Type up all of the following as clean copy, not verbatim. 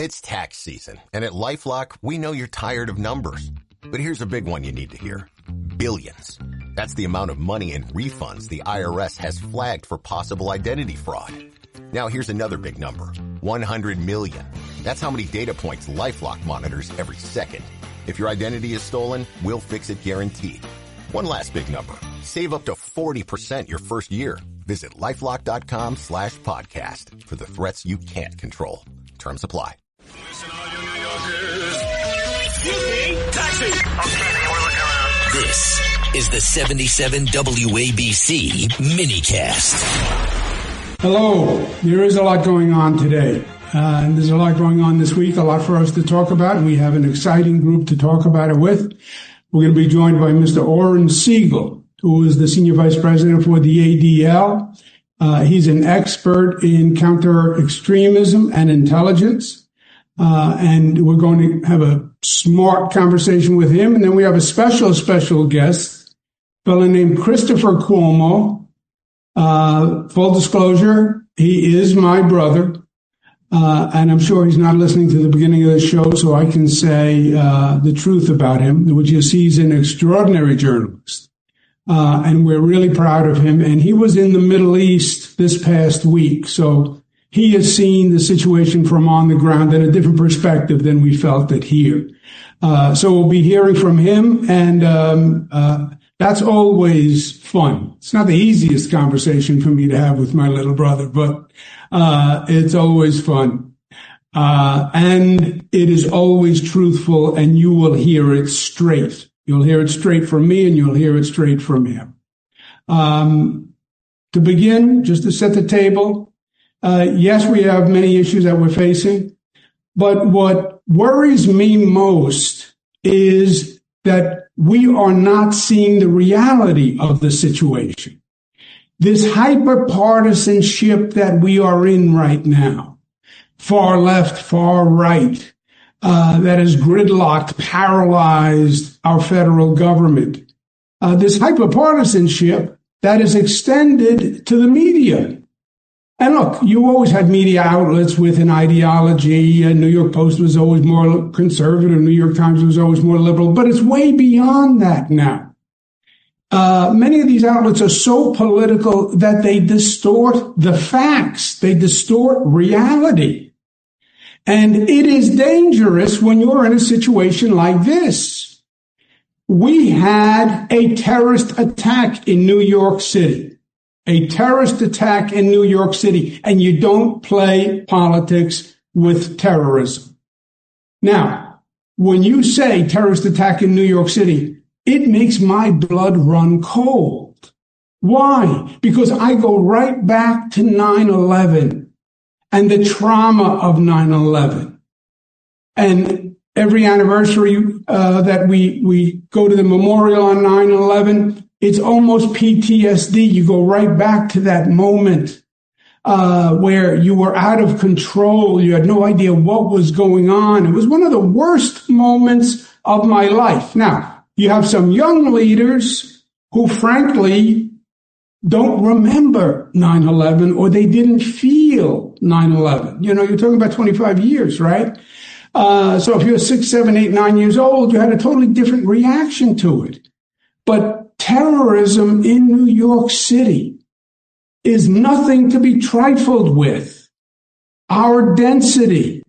It's tax season, and at LifeLock, we know you're tired of numbers. But here's a big one you need to hear. Billions. That's the amount of money in refunds the IRS has flagged for possible identity fraud. Now here's another big number. 100 million. That's how many data points LifeLock monitors every second. If your identity is stolen, we'll fix it guaranteed. One last big number. Save up to 40% your first year. Visit LifeLock.com/podcast for the threats you can't control. Terms apply. Listen, all you New Yorkers. Excuse me, taxi. Okay, we're looking around. This is the 77 WABC minicast. Hello. There is a lot going on today. And there's a lot going on this week, a lot for us to talk about, and we have an exciting group to talk about it with. We're going to be joined by Mr. Oren Siegel, who is the Senior Vice President for the ADL. He's an expert in counter-extremism and intelligence. And we're going to have a smart conversation with him. And then we have a special guest, a fellow named Christopher Cuomo. Full disclosure, he is my brother. And I'm sure he's not listening to the beginning of the show, so I can say the truth about him, which is he's an extraordinary journalist. And we're really proud of him. And he was in the Middle East this past week, so he has seen the situation from on the ground in a different perspective than we felt it here. So we'll be hearing from him, and that's always fun. It's not the easiest conversation for me to have with my little brother, but it's always fun. And it is always truthful, and you will hear it straight. You'll hear it straight from me, and you'll hear it straight from him. To begin, just to set the table, yes, we have many issues that we're facing, but what worries me most is that we are not seeing the reality of the situation. This hyper-partisanship that we are in right now, far left, far right, that has gridlocked, paralyzed our federal government. This hyper-partisanship that is extended to the media. And look, you always had media outlets with an ideology. New York Post was always more conservative. New York Times was always more liberal. But it's way beyond that now. Many of these outlets are so political that they distort the facts. They distort reality. And it is dangerous when you're in a situation like this. We had a terrorist attack in New York City. A terrorist attack in New York City, and you don't play politics with terrorism. Now, when you say terrorist attack in New York City, it makes my blood run cold. Why? Because I go right back to 9/11 and the trauma of 9/11. And every anniversary that we go to the memorial on 9/11, it's almost PTSD. You go right back to that moment where you were out of control. You had no idea what was going on. It was one of the worst moments of my life. Now, you have some young leaders who, frankly, don't remember 9/11, or they didn't feel 9/11. You know, you're talking about 25 years, right? So if you're 6, 7, 8, 9 years old, you had a totally different reaction to it. But terrorism in New York City is nothing to be trifled with. Our density,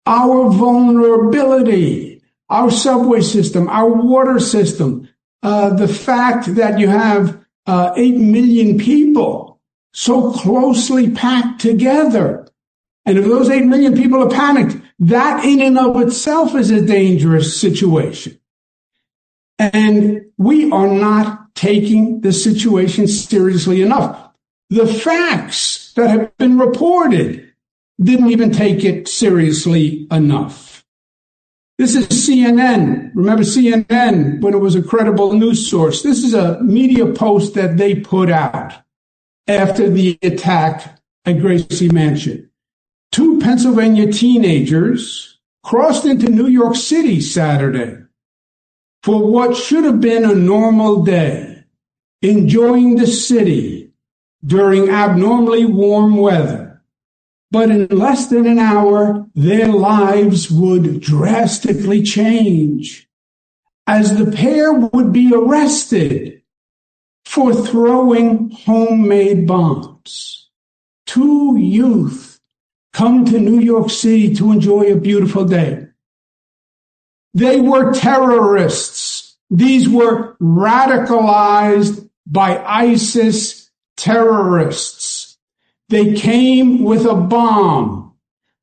our vulnerability, our subway system, our water system, the fact that you have 8 million people so closely packed together. And if those 8 million people are panicked, that in and of itself is a dangerous situation. And we are not taking the situation seriously enough. The facts that have been reported didn't even take it seriously enough. This is CNN. Remember CNN when it was a credible news source? This is a media post that they put out after the attack at Gracie Mansion. 2 Pennsylvania teenagers crossed into New York City Saturday for what should have been a normal day, enjoying the city during abnormally warm weather. But in less than an hour, their lives would drastically change, as the pair would be arrested for throwing homemade bombs. Two youth come to New York City to enjoy a beautiful day. They were terrorists. These were radicalized by ISIS terrorists. They came with a bomb,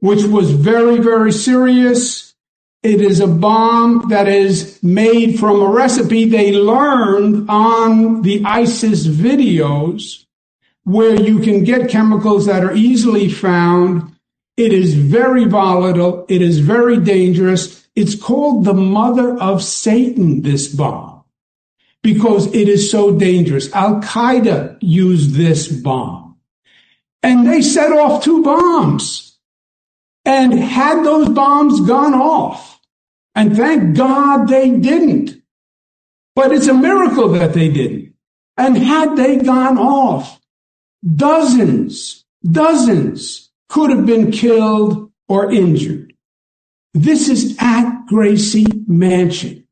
which was very, very serious. It is a bomb that is made from a recipe they learned on the ISIS videos, where you can get chemicals that are easily found. It is very volatile. It is very dangerous. It's called the mother of Satan, this bomb, because it is so dangerous. Al-Qaeda used this bomb. And they set off two bombs. And had those bombs gone off, and thank God they didn't, but it's a miracle that they didn't. And had they gone off, dozens could have been killed or injured. This is at Gracie Mansion.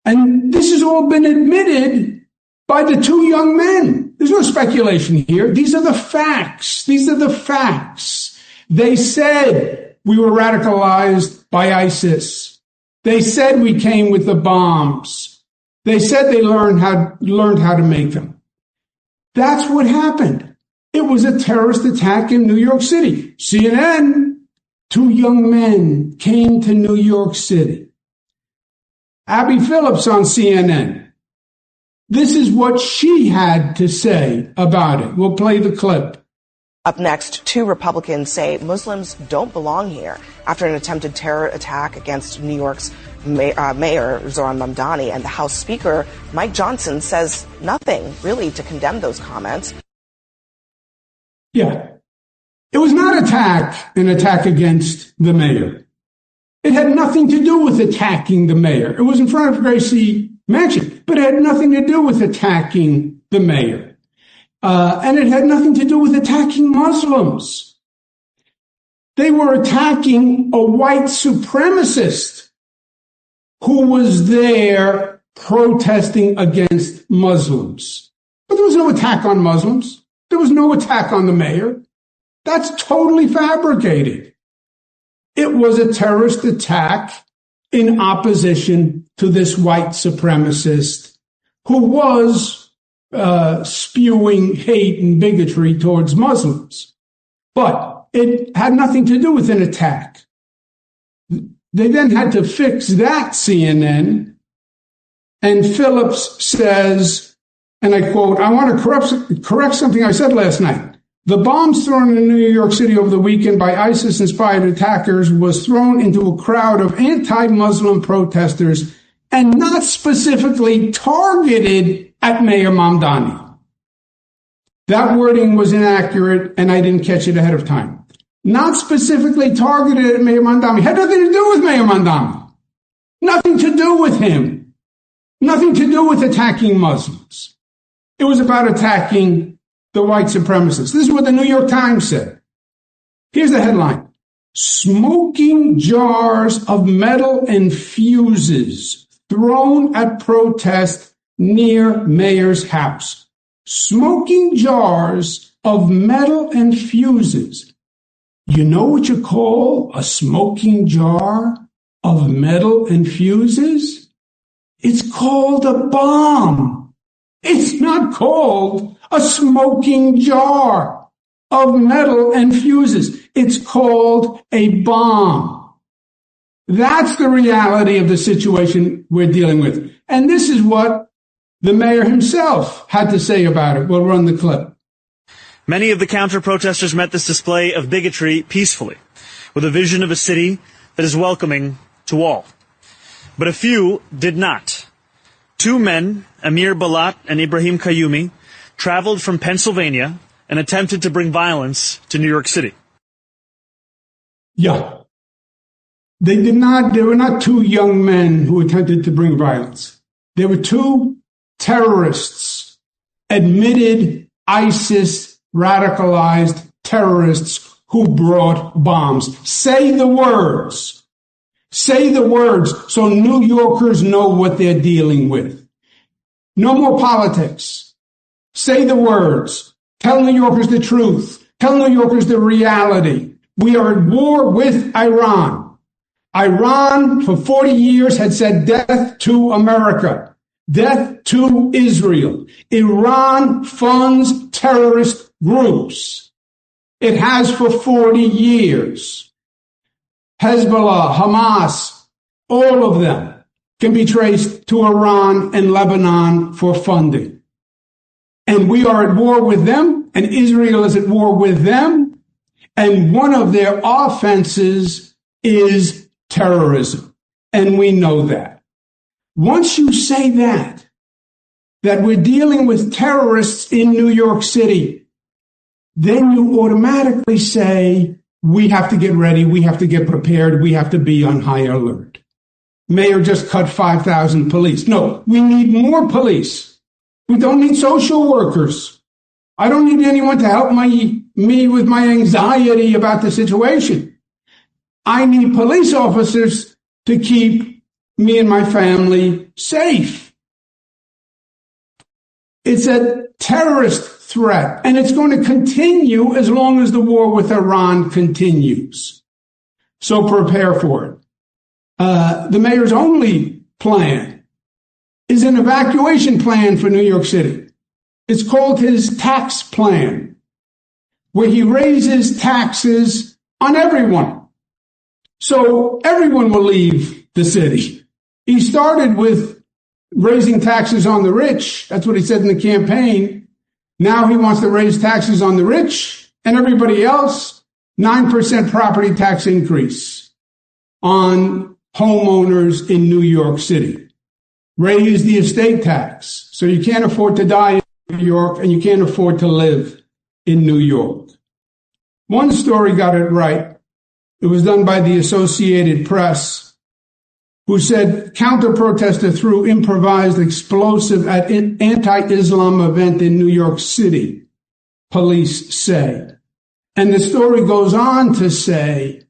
And this has all been admitted by the two young men. There's no speculation here. These are the facts. These are the facts. They said we were radicalized by ISIS. They said we came with the bombs. They said they learned how to make them. That's what happened. It was a terrorist attack in New York City. CNN, two young men came to New York City. Abby Phillips on CNN. This is what she had to say about it. We'll play the clip. Up next, two Republicans say Muslims don't belong here after an attempted terror attack against New York's Mayor Zohran Mamdani, and the House Speaker Mike Johnson says nothing really to condemn those comments. Yeah. It was not an attack against the mayor. It had nothing to do with attacking the mayor. It was in front of Gracie Mansion, but it had nothing to do with attacking the mayor. And it had nothing to do with attacking Muslims. They were attacking a white supremacist who was there protesting against Muslims. But there was no attack on Muslims. There was no attack on the mayor. That's totally fabricated. It was a terrorist attack in opposition to this white supremacist who was spewing hate and bigotry towards Muslims. But it had nothing to do with an attack. They then had to fix that, CNN. And Phillips says, and I quote, "I want to correct something I said last night. The bombs thrown in New York City over the weekend by ISIS-inspired attackers was thrown into a crowd of anti-Muslim protesters and not specifically targeted at Mayor Mamdani." That wording was inaccurate, and I didn't catch it ahead of time. Not specifically targeted at Mayor Mamdani. Had nothing to do with Mayor Mamdani. Nothing to do with him. Nothing to do with attacking Muslims. It was about attacking the white supremacists. This is what the New York Times said. Here's the headline. Smoking jars of metal and fuses thrown at protest near mayor's house. Smoking jars of metal and fuses. You know what you call a smoking jar of metal and fuses? It's called a bomb. It's not called a smoking jar of metal and fuses. It's called a bomb. That's the reality of the situation we're dealing with. And this is what the mayor himself had to say about it. We'll run the clip. Many of the counter-protesters met this display of bigotry peacefully, with a vision of a city that is welcoming to all. But a few did not. Two men, Amir Balat and Ibrahim Qayyumi, traveled from Pennsylvania and attempted to bring violence to New York City. Yeah. They were not two young men who attempted to bring violence. They were two terrorists, admitted ISIS radicalized terrorists who brought bombs. Say the words. Say the words so New Yorkers know what they're dealing with. No more politics. Say the words. Tell New Yorkers the truth. Tell New Yorkers the reality. We are at war with Iran. Iran, for 40 years, had said death to America, death to Israel. Iran funds terrorist groups. It has for 40 years. Hezbollah, Hamas, all of them can be traced to Iran and Lebanon for funding. And we are at war with them, and Israel is at war with them. And one of their offenses is terrorism. And we know that. Once you say that we're dealing with terrorists in New York City, then you automatically say, we have to get ready, we have to get prepared, we have to be on high alert. Mayor just cut 5,000 police. No, we need more police. We don't need social workers. I don't need anyone to help me with my anxiety about the situation. I need police officers to keep me and my family safe. It's a terrorist threat, and it's going to continue as long as the war with Iran continues. So prepare for it. The mayor's only plan is an evacuation plan for New York City. It's called his tax plan, where he raises taxes on everyone. So everyone will leave the city. He started with raising taxes on the rich. That's what he said in the campaign. Now he wants to raise taxes on the rich and everybody else. 9% property tax increase on homeowners in New York City. Raise the estate tax. So you can't afford to die in New York and you can't afford to live in New York. One story got it right. It was done by the Associated Press, who said counter-protester threw improvised explosive at anti-Islam event in New York City, police say. And the story goes on to say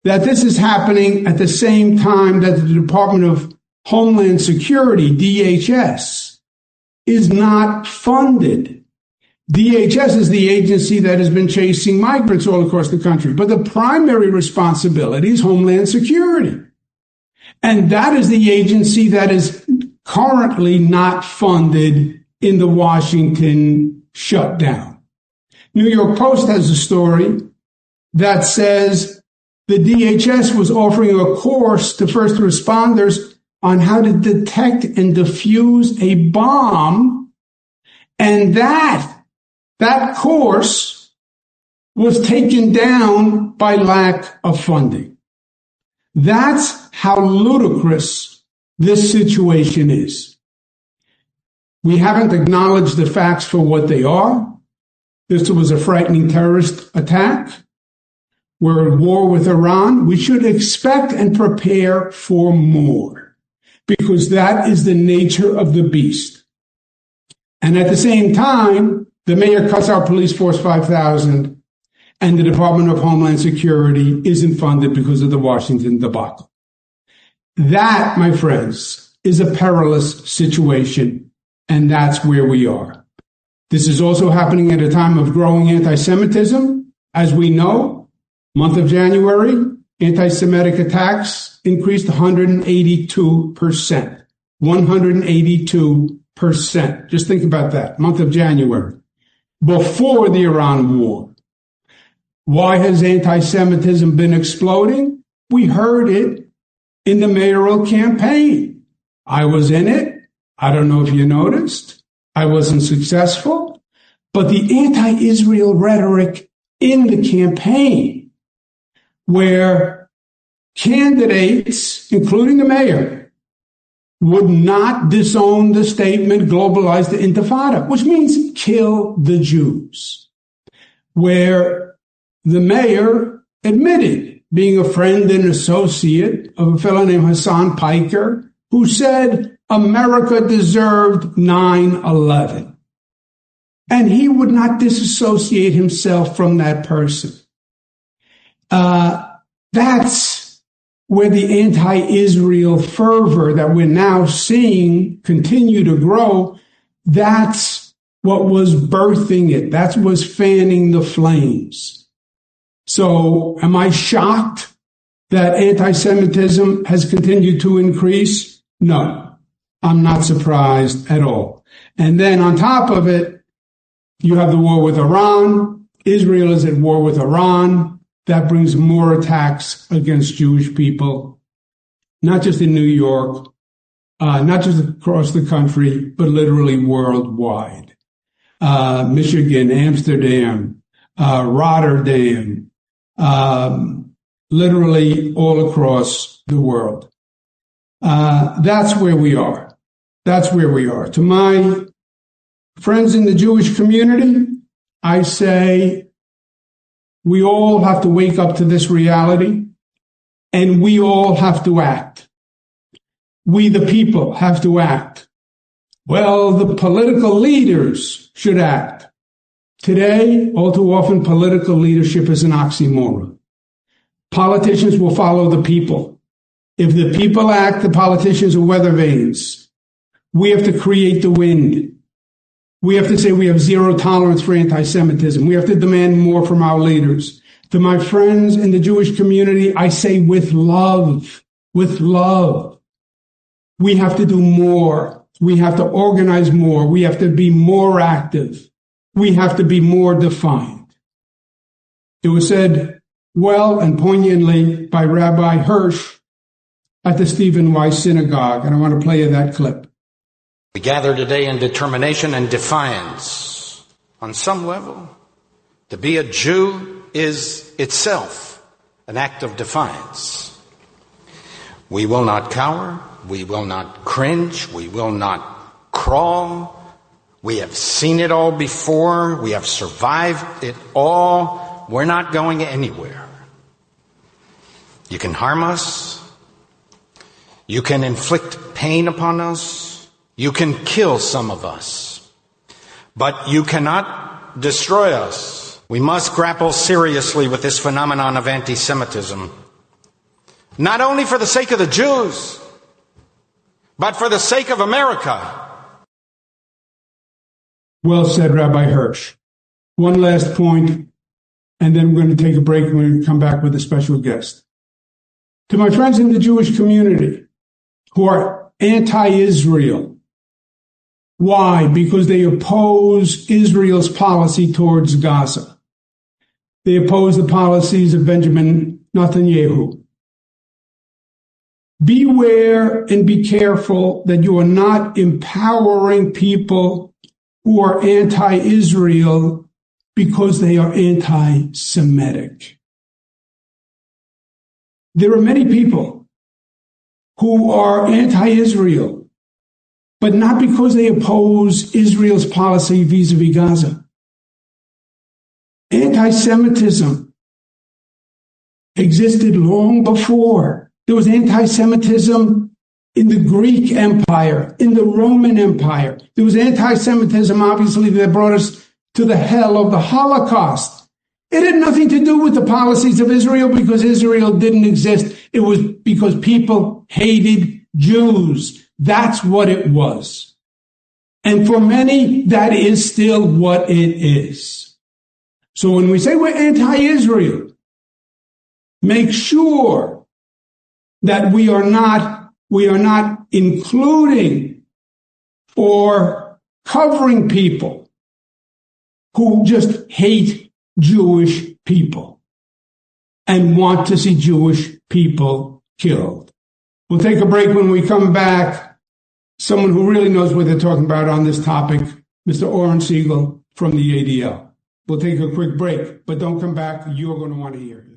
that this is happening at the same time that the Department of Homeland Security, DHS, is not funded. DHS is the agency that has been chasing migrants all across the country, but the primary responsibility is Homeland Security. And that is the agency that is currently not funded in the Washington shutdown. New York Post has a story that says the DHS was offering a course to first responders on how to detect and defuse a bomb. And that course was taken down by lack of funding. That's how ludicrous this situation is. We haven't acknowledged the facts for what they are. This was a frightening terrorist attack. We're at war with Iran. We should expect and prepare for more, because that is the nature of the beast. And at the same time, the mayor cuts our police force 5,000, and the Department of Homeland Security isn't funded because of the Washington debacle. That, my friends, is a perilous situation, and that's where we are. This is also happening at a time of growing anti-Semitism. As we know, month of January, anti-Semitic attacks increased 182%. 182%. Just think about that, month of January, before the Iran war. Why has anti-Semitism been exploding? We heard it in the mayoral campaign. I was in it. I don't know if you noticed. I wasn't successful. But the anti-Israel rhetoric in the campaign, where candidates, including the mayor, would not disown the statement, globalize the intifada, which means kill the Jews, where the mayor admitted being a friend and associate of a fellow named Hassan Piker, who said America deserved 9/11. And he would not disassociate himself from that person. That's where the anti-Israel fervor that we're now seeing continue to grow, that's what was birthing it. That was fanning the flames. So am I shocked that anti-Semitism has continued to increase? No, I'm not surprised at all. And then on top of it, you have the war with Iran. Israel is at war with Iran. That brings more attacks against Jewish people, not just in New York, not just across the country, but literally worldwide. Michigan, Amsterdam, Rotterdam, literally all across the world. That's where we are. That's where we are. To my friends in the Jewish community, I say we all have to wake up to this reality, and we all have to act. We, the people, have to act. Well, the political leaders should act. Today, all too often, political leadership is an oxymoron. Politicians will follow the people. If the people act, the politicians are weather vanes. We have to create the wind. We have to say we have zero tolerance for anti-Semitism. We have to demand more from our leaders. To my friends in the Jewish community, I say with love, with love. We have to do more. We have to organize more. We have to be more active. We have to be more defiant. It was said well and poignantly by Rabbi Hirsch at the Stephen Weiss Synagogue, and I want to play you that clip. We gather today in determination and defiance. On some level, to be a Jew is itself an act of defiance. We will not cower. We will not cringe. We will not crawl. We have seen it all before. We have survived it all. We're not going anywhere. You can harm us. You can inflict pain upon us. You can kill some of us, but you cannot destroy us. We must grapple seriously with this phenomenon of anti-Semitism, not only for the sake of the Jews, but for the sake of America. Well said, Rabbi Hirsch. One last point, and then we're going to take a break and we're going to come back with a special guest. To my friends in the Jewish community who are anti-Israel, why? Because they oppose Israel's policy towards Gaza. They oppose the policies of Benjamin Netanyahu. Beware and be careful that you are not empowering people who are anti-Israel because they are anti-Semitic. There are many people who are anti-Israel, but not because they oppose Israel's policy vis-a-vis Gaza. Anti-Semitism existed long before. There was anti-Semitism in the Greek Empire, in the Roman Empire. There was anti-Semitism, obviously, that brought us to the hell of the Holocaust. It had nothing to do with the policies of Israel because Israel didn't exist. It was because people hated Jews. That's what it was. And for many, that is still what it is. So when we say we're anti-Israel, make sure that we are not including or covering people who just hate Jewish people and want to see Jewish people killed. We'll take a break. When we come back, someone who really knows what they're talking about on this topic, Mr. Oren Siegel from the ADL. We'll take a quick break, but don't come back. You're going to want to hear it.